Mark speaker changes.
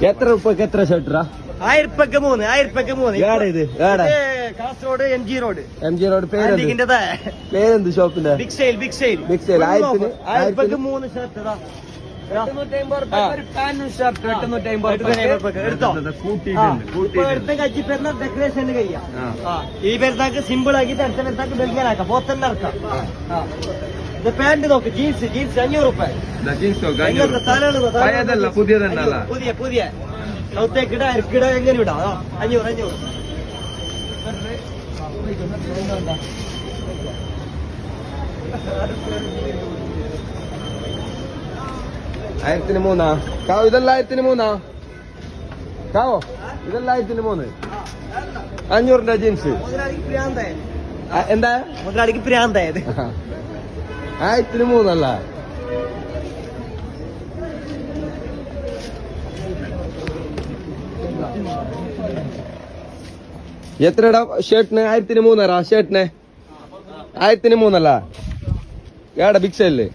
Speaker 1: എത്ര ഉപ്പക്ക് എത്ര ഷർട്ടറാ?
Speaker 2: 1000 രൂപയ്ക്ക് 3. 1000 രൂപയ്ക്ക് 3. Kasaragod MG road.
Speaker 1: MG road. പേരെന്ത് ഷോപ്പിന്റെ?
Speaker 2: Big sale.
Speaker 1: 1000
Speaker 2: രൂപയ്ക്ക് 3 ഷർട്ട്. 850 എടുത്തോ. ഡെക്കറേഷൻ കഴിയാം. ഈ പെരുന്നാക്ക് സിമ്പിൾ ആക്കിട്ട് അടുത്ത പെരുന്നാക്ക് ബെൽഗാനാക്കാം. പോത്തന്നെ ഇറക്കാം. ഇത് പാന്റ് നോക്ക്. ജീൻസ് 500 രൂപ. പുതിയ സൗത്തേക്കിട അരക്കിട എങ്ങനെ വിടാം. 500.
Speaker 1: ആയിരത്തിന് 3. കാവോ ഇതെല്ലാം 1003. കാവോ ഇതെല്ലാം 1003. 500 ജീൻസ്. എന്താ
Speaker 2: മുതലാളിക്ക് പ്രാന്തായത്.
Speaker 1: 1003 അല്ല. എത്രടാ ഷർട്ടിന്? 1003. ഷർട്ടിന് 1003 അല്ല. ഏടാ ബിഗ് സെയില്.